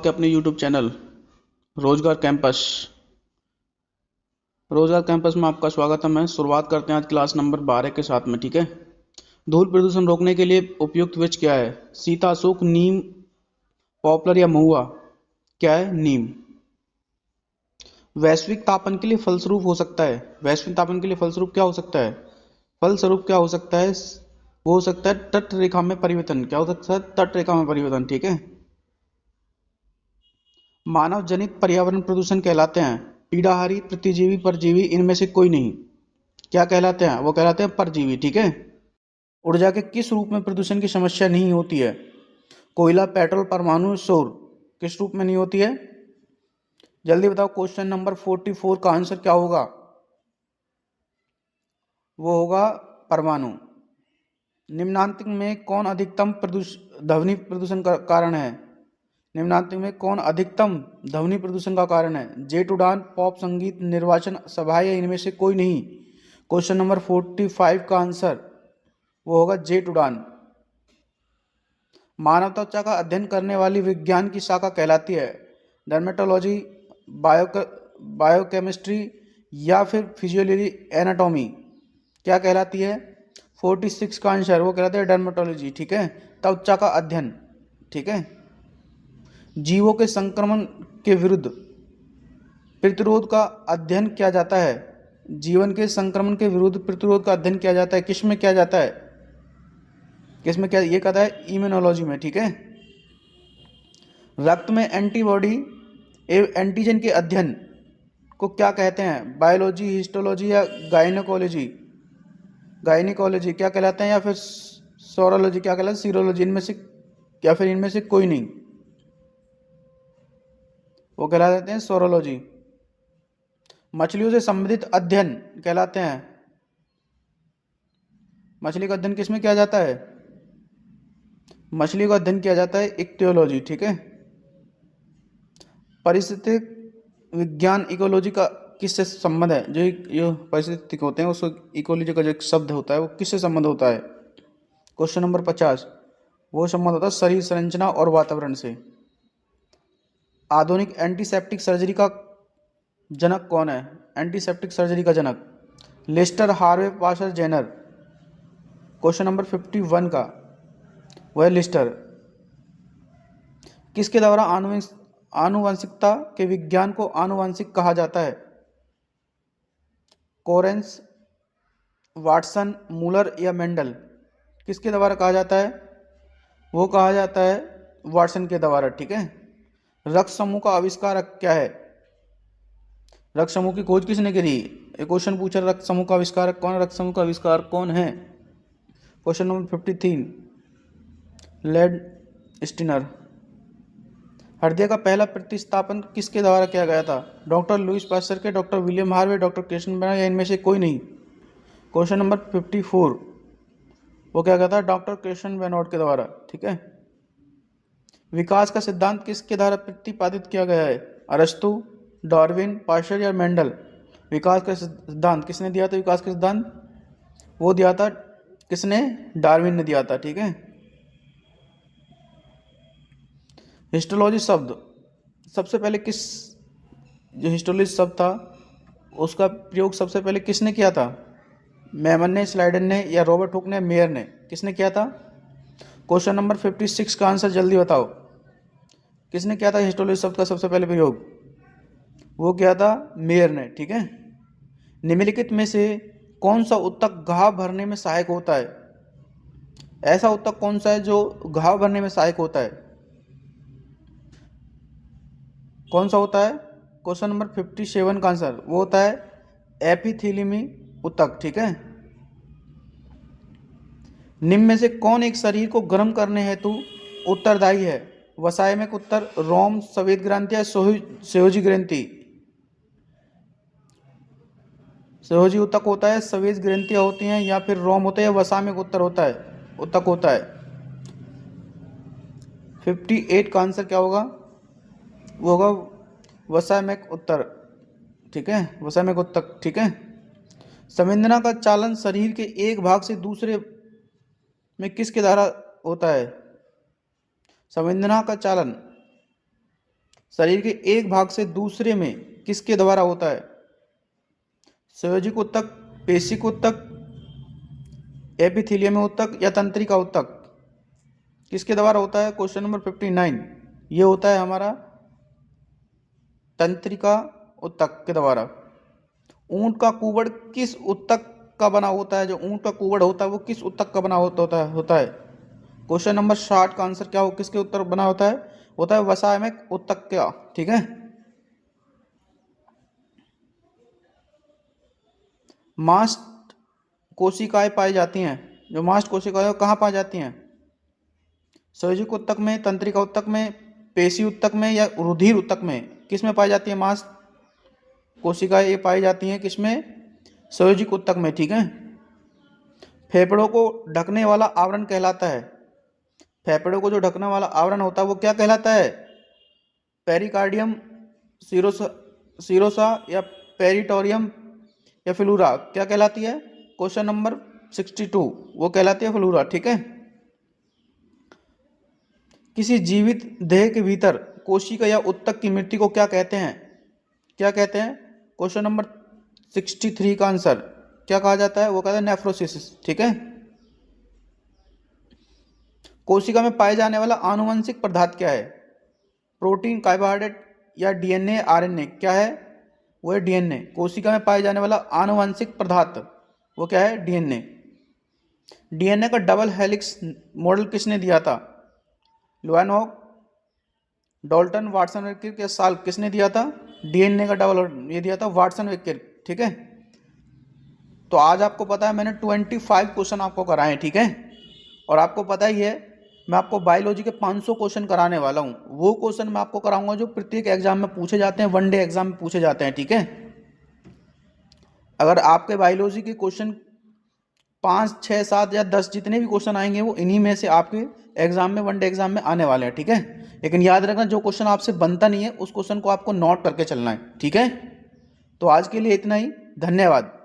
आपके अपने YouTube channel रोजगार कैंपस में आपका स्वागत है। मैं शुरुआत करते हैं आज क्लास नंबर 12 के साथ में। ठीक है। धूल प्रदूषण रोकने के लिए उपयुक्त वृक्ष क्या है? सीता, अशोक, नीम, पॉपुलर या महुआ? क्या है? नीम। वैश्विक तापन के लिए फलस्वरूप हो सकता है, वैश्विक तापन के लिए फलस्वरूप क्या हो सकता है? फलस्वरूप क्या हो सकता है? वो हो सकता है तट रेखा में परिवर्तन। क्या हो सकता है? तट रेखा में परिवर्तन। ठीक है। मानव जनित पर्यावरण प्रदूषण कहलाते हैं पीड़ाहारी, प्रतिजीवी, परजीवी, इनमें से कोई नहीं। क्या कहलाते हैं? वो कहलाते हैं परजीवी। ठीक है। ऊर्जा के किस रूप में प्रदूषण की समस्या नहीं होती है? कोयला, पेट्रोल, परमाणु, सौर। किस रूप में नहीं होती है? जल्दी बताओ। क्वेश्चन नंबर 44 का आंसर क्या होगा? वो होगा परमाणु। निम्नांकित में कौन अधिकतम ध्वनि प्रदूषण का कारण है? निम्नांकित में कौन अधिकतम ध्वनि प्रदूषण का कारण है? जेट उड़ान, पॉप संगीत, निर्वाचन सभाएं या इनमें से कोई नहीं? क्वेश्चन नंबर 45 का आंसर वो होगा जेट उड़ान। मानव त्वचा का अध्ययन करने वाली विज्ञान की शाखा कहलाती है डर्मेटोलॉजी, बायोकेमिस्ट्री या फिर फिजियोलॉजी, एनाटॉमी? क्या कहलाती है? 46 का आंसर वो कहलाते हैं डर्मेटोलॉजी। ठीक है। त्वचा का अध्ययन। ठीक है। जीवों के संक्रमण के विरुद्ध प्रतिरोध का अध्ययन किया जाता है। जीवन के संक्रमण के विरुद्ध प्रतिरोध का अध्ययन किया जाता है। किस में किया जाता है? किस में? क्या ये कहता है? इम्यूनोलॉजी में। ठीक है। रक्त में एंटीबॉडी एवं एंटीजन के अध्ययन को क्या कहते हैं? बायोलॉजी, हिस्टोलॉजी या गायनेकोलॉजी? गायनिकोलॉजी क्या कहलाते हैं? या फिर सोरोलॉजी क्या कहलाते हैं? सीरोलॉजी? इनमें से या फिर इनमें से कोई नहीं? वो कहलाते हैं सोरोलॉजी। मछलियों से संबंधित अध्ययन कहलाते हैं। मछली का अध्ययन किसमें किया जाता है? मछली का अध्ययन किया जाता है इक्तियोलॉजी। ठीक है। पारिस्थितिक विज्ञान इकोलॉजी का किससे संबंध है? जो पारिस्थितिक होते हैं उसको इकोलॉजी का जो एक शब्द होता है वो किससे संबंध होता है? क्वेश्चन नंबर 50 वो संबंध होता है शरीर संरचना और वातावरण से। आधुनिक एंटीसेप्टिक सर्जरी का जनक कौन है? एंटीसेप्टिक सर्जरी का जनक Lister, Harvey, Pasteur, Jenner? Question number 51 का वह लिस्टर। किसके द्वारा आनुवंशिकता के विज्ञान को आनुवंशिक कहा जाता है? कोरेंस, वाटसन, मूलर या मेंडल? किसके द्वारा कहा जाता है? वो कहा जाता है वाटसन के द्वारा। ठीक है। रक्त समूह का आविष्कारक क्या है? रक्त समूह की खोज किसने करी? एक क्वेश्चन पूछा, रक्त समूह का आविष्कारक कौन है? रक्त समूह का आविष्कारक कौन है? क्वेश्चन नंबर 53 लेड स्टिनर। हृदय का पहला प्रतिस्थापन किसके द्वारा किया गया था? डॉक्टर लुईस पास्चर के, doctor William Harvey, doctor Christian Barnard या इनमें से कोई नहीं? क्वेश्चन नंबर 54 वो क्या कहता है? डॉक्टर क्रिस्टियन बेनार्ड के द्वारा। ठीक है। विकास का सिद्धांत किसके द्वारा प्रतिपादित किया गया है? अरस्तु, डार्विन, पास्चर या मेंडल? विकास का सिद्धांत किसने दिया था? विकास का सिद्धांत वो दिया था किसने? डार्विन ने दिया था। ठीक है। हिस्टोलॉजी शब्द सबसे पहले जो हिस्टोलॉजी शब्द था उसका प्रयोग सबसे पहले किसने किया था? मैमन ने, स्लाइडन ने या रॉबर्ट हुक ने, मेयर ने? किसने किया था? क्वेश्चन नंबर 56 का आंसर जल्दी बताओ। किसने किया था हिस्टोलॉजी शब्द का सबसे पहले प्रयोग? वो किया था मेयर ने। ठीक है। निम्नलिखित में से कौन सा ऊतक घाव भरने में सहायक होता है? ऐसा ऊतक कौन सा है जो घाव भरने में सहायक होता है? कौन सा होता है? क्वेश्चन नंबर 57 का आंसर वो होता है एपिथेलियमी ऊतक। ठीक है। निम्न में से कौन एक शरीर को गर्म करने हेतु उत्तरदायी है? वसायमिक उत्तर, रोम, संवेद ग्रंथि या सोहोजी ग्रंथि? सोहोजी ऊतक होता है, संवेद ग्रंथियां होती हैं या फिर रोम होता है या वसायमिक उत्तर होता है ऊतक होता है? 58 का आंसर क्या होगा? वो होगा वसायमिक उत्तर। ठीक है। वसायमिक ऊतक। ठीक है। संवेदना का चालन शरीर के एक भाग से दूसरे में किसके द्वारा होता है? संवेदना का चालन शरीर के एक भाग से दूसरे में किसके द्वारा होता है? संयोजिक ऊतक, पेशिक ऊतक, एपिथेलियम ऊतक या तंत्रिका ऊतक, किसके द्वारा होता है? क्वेश्चन नंबर 59 ये होता है हमारा तंत्रिका ऊतक के द्वारा। ऊंट का कुबड़ किस ऊतक का बना होता है? जो ऊंट का कुबड़ होता है वो किस ऊतक का बना होता है? क्वेश्चन नंबर 60 का आंसर क्या हो, किसके उत्तर बना होता है? होता है वसामयक ऊतक का। ठीक है। मास्ट कोशिकाएं पाई जाती हैं, जो मास्ट कोशिकाएं कहाँ पाई जाती हैं? संयोजिक ऊतक में, तंत्रिका ऊतक में, पेशी ऊतक में या रुधिर ऊतक में? किस में पाई जाती है मास्ट कोशिकाएं? ये पाई जाती हैं किसमें? संयोजिक ऊतक में। ठीक है। फेफड़ों को ढकने वाला आवरण कहलाता है, फेफड़ों को जो ढकने वाला आवरण होता है वो क्या कहलाता है? पेरिकार्डियम, सीरोसा या पेरिटोरियम या फ्लूरा, क्या कहलाती है? क्वेश्चन नंबर 62 वो कहलाती है फ्लूरा। ठीक है। किसी जीवित देह के भीतर कोशिका या ऊतक की मृत्यु को क्या कहते हैं? क्या कहते हैं? क्वेश्चन नंबर 63 का आंसर क्या कहा जाता है? वो कहता है नेफ्रोसिस। ठीक है। कोशिका में पाए जाने वाला आनुवंशिक पदार्थ क्या है? प्रोटीन, कार्बोहाइड्रेट या डीएनए, आरएनए? क्या है? वो है डीएनए। कोशिका में पाए जाने वाला आनुवंशिक पदार्थ वो क्या है? डीएनए। डीएनए का डबल हेलिक्स मॉडल किसने दिया था? लुएनहॉक, डॉल्टन, वाटसन विक्किर्क या साल्क, किसने दिया था? डीएनए का डबल ये दिया था वाटसन विक्किर्क। ठीक है। तो आज आपको पता है मैंने 25 क्वेश्चन आपको कराए। ठीक है। और आपको पता ही है मैं आपको बायोलॉजी के 500 क्वेश्चन कराने वाला हूँ। वो क्वेश्चन मैं आपको कराऊंगा जो प्रत्येक एग्जाम में पूछे जाते हैं, वनडे एग्जाम में पूछे जाते हैं। ठीक है। अगर आपके बायोलॉजी के क्वेश्चन 5, 6, 7 या 10 जितने भी क्वेश्चन आएंगे वो इन्हीं में से आपके एग्जाम में, वनडे एग्जाम में आने वाले हैं। ठीक है। लेकिन याद रखना जो क्वेश्चन आपसे बनता नहीं है उस क्वेश्चन को आपको नोट करके चलना है। ठीक है। तो आज के लिए इतना ही। धन्यवाद।